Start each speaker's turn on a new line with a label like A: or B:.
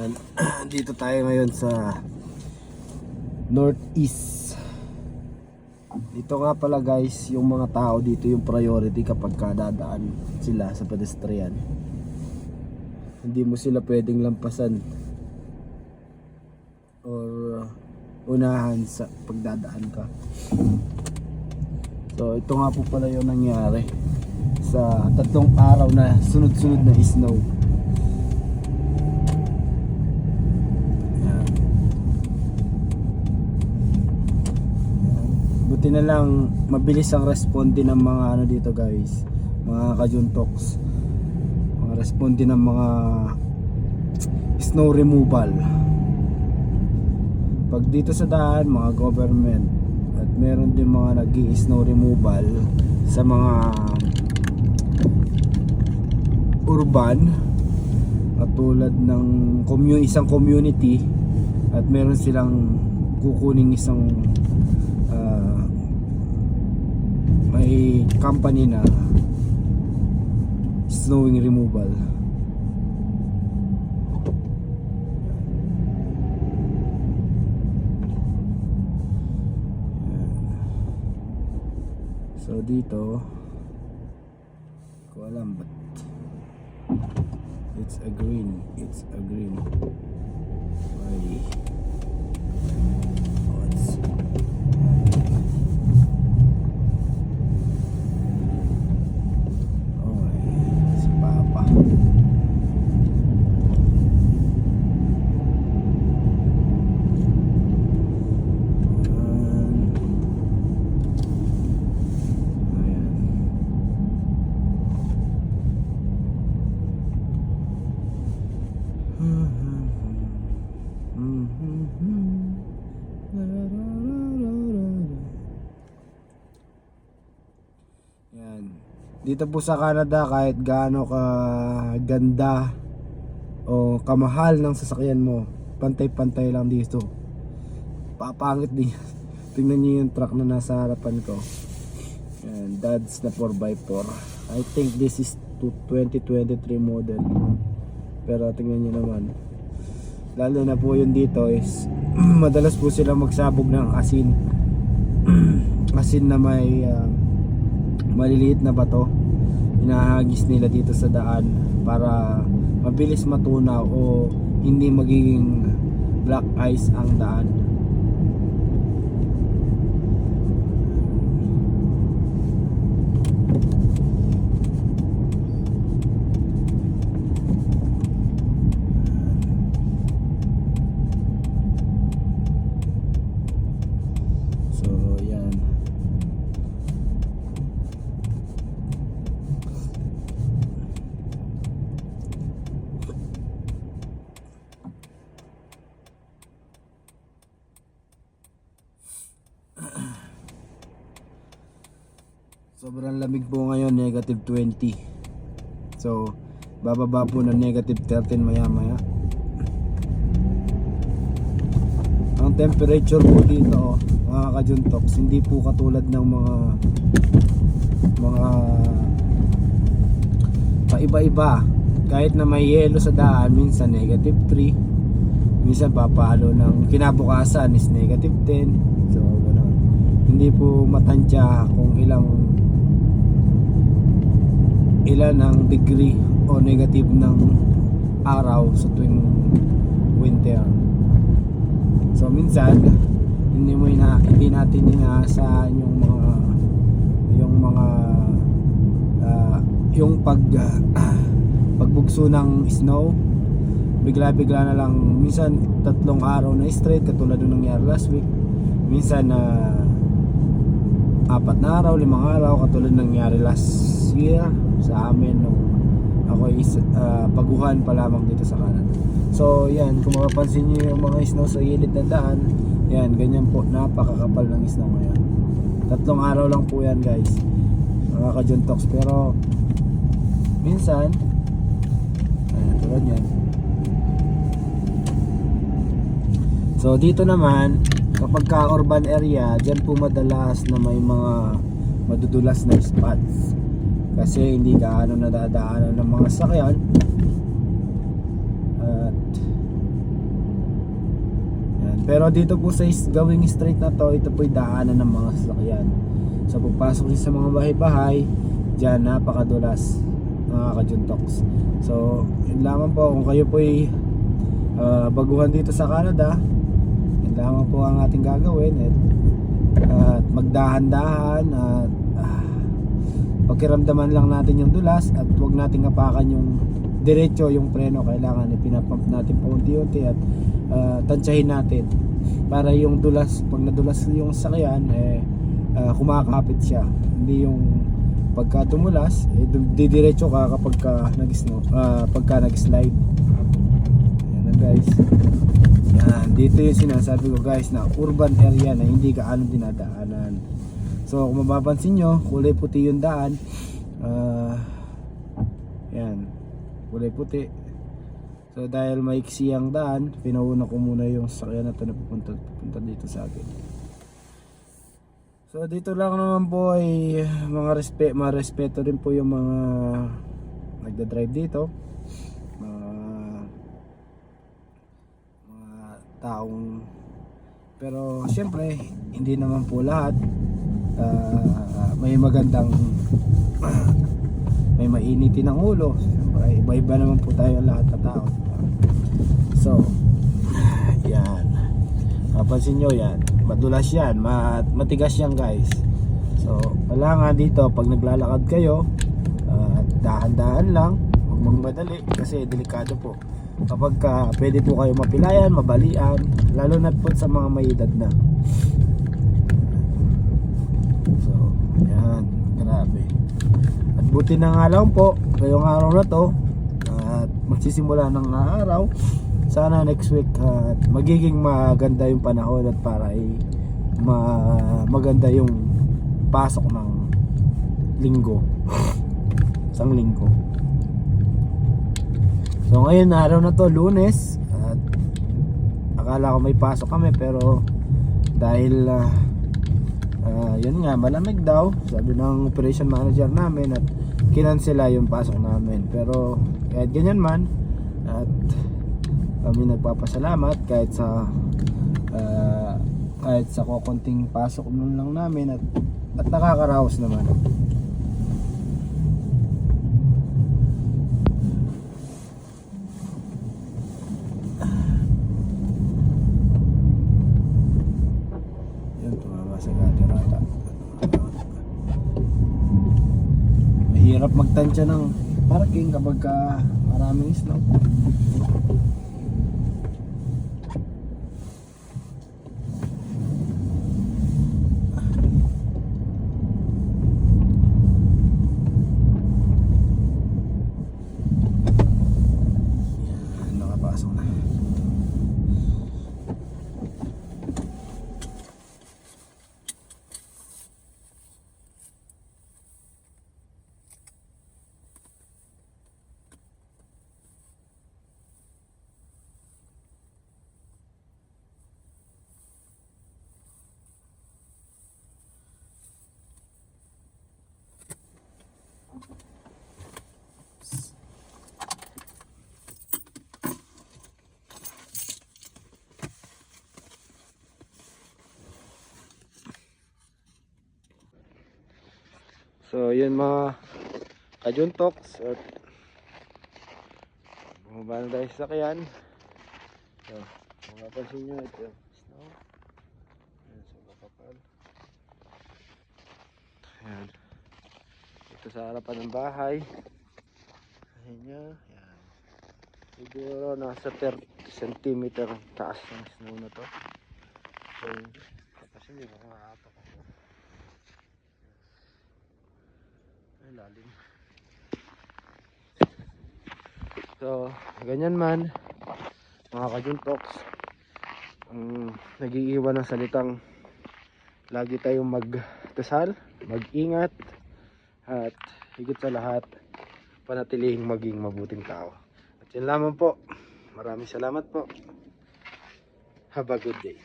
A: Ayan. Dito tayo ngayon sa Northeast. Dito nga pala guys, yung mga tao dito yung priority kapag dadaan sila sa pedestrian. Hindi mo sila pwedeng lampasan or unahan sa pagdadaan ka. So ito nga po pala yung nangyari sa 3 araw na sunod-sunod na snow. Buti na lang mabilis ang responde ng mga ano dito guys, mga kajuntoks, mga responde ng mga snow removal. Pag dito sa daan, mga government, at meron din mga nag-i-snow removal sa mga urban, katulad ng isang community, at meron silang kukuning isang may company na snowing removal. So dito ko alam, but it's a green why dito po sa Canada, kahit gaano ka ganda o kamahal ng sasakyan mo, pantay-pantay lang dito. Papangit din. Tingnan niyo yung truck na nasa harapan ko. Yan, Dodge na 4x4. I think this is 2023 model. Pero tingnan niyo naman. Lalo na po yun dito is madalas po sila magsabog ng asin. Asin na may maliliit na bato, hinahagis nila dito sa daan para mabilis matunaw o hindi magiging black ice ang daan. So yan. Sobrang lamig po ngayon, -20. So bababa po ng -13 maya maya. Ang temperature po dito, mga kajuntoks, hindi po katulad ng mga paiba-iba. Kahit na may yelo sa daan, minsan -3, minsan papalo ng kinabukasan is -10. So ganoon. Hindi po matansya kung ilan ang degree o negative ng araw sa tuwing winter. So minsan hindi natin inaasahan yung pagbugso ng snow. Bigla-bigla na lang, minsan 3 araw na straight katulad ng nangyari last week. Minsan 4 na araw, 5 araw katulad ng nangyari last year sa amin nung ako is baguhan pa lamang dito sa Canada. So yan, kung mapapansin niyo yung mga snow sa gilid ng daan, yan, ganyan po, napakakapal ng snow ngayon. 3 araw lang po yan guys, mga kajuntoks. Pero minsan tulad yan. So dito naman, kapag ka urban area, dyan po madalas na may mga madudulas na spots kasi hindi gaano nadadaanan ng mga sakyan, at Pero dito po sa gawing straight na to, ito po yung daanan ng mga sasakyan. So pagpasok niyo sa mga bahay-bahay, dyan napakadulas mga Kajuntoks. So yun lamang po, kung kayo po ay baguhan dito sa Canada, yun lamang po ang ating gagawin. At magdahan-dahan at pagkiramdaman lang natin yung dulas at huwag nating apakan yung diretso yung preno. Kailangan ipinapump natin paunti-unti at tansyahin natin para yung dulas, pag nadulas yung sakyan kumakapit siya, hindi yung pagka tumulas didiretso ka kapag pagka nag-slide. Ayan guys, yan, dito yung sinasabi ko guys na urban area na hindi gaano dinadaanan. So kung mapapansin nyo, kulay puti yung daan. Yan, kulay puti. So dahil maiksi ang daan, pinauna ko muna yung sakyan na ito na pupunta dito sa akin. So dito lang naman po ay mga respeto rin po yung mga nagda-drive dito. Mga taong, pero syempre hindi naman po lahat. May magandang may mainitin ng ulo. Siyempre, iba-iba naman po tayo lahat na tao. So yan, mapansin nyo yan, madulas yan, matigas yan guys. So kailangan dito pag naglalakad kayo, dahan-dahan lang, huwag magmadali kasi delikado po. Kapag pwede po kayo mapilayan, mabalian, lalo na po sa mga may edad na. So yan, grabe. At buti na nga lang po ngayong araw na to, at magsisimula ng araw. Sana next week magiging maganda yung panahon at para maganda yung pasok ng linggo. Isang linggo. So ngayon araw na to, Lunes, at akala ko may pasok kami pero dahil yun nga, malamig daw, sabi ng operation manager namin, at kinansela yung pasok namin. Pero kahit ganyan man, at kami nagpapasalamat kahit sa kukunting pasok nun lang namin, at nakakaraos naman. Yun, tumama sa gatirata. Mahirap magtansya ng parking kapag maraming snow. So yun mga Kajuntoks, at bumaba na tayo sa sakyan. So kung mapansin nyo, ito yung snow. Ayan, so makapal. Ayan, ito sa harapan ng bahay. Ayan nyo, ayan. Siguro nasa 30 cm taas ng snow na to. So kasi hindi ko makakatok ako. Lalim. So ganyan man mga Kajuntoks, nag-iiwan ng salitang lagi tayong magdasal, mag-ingat, at higit sa lahat panatilihing maging mabuting tao. At yun lamang po, maraming salamat po, have a good day.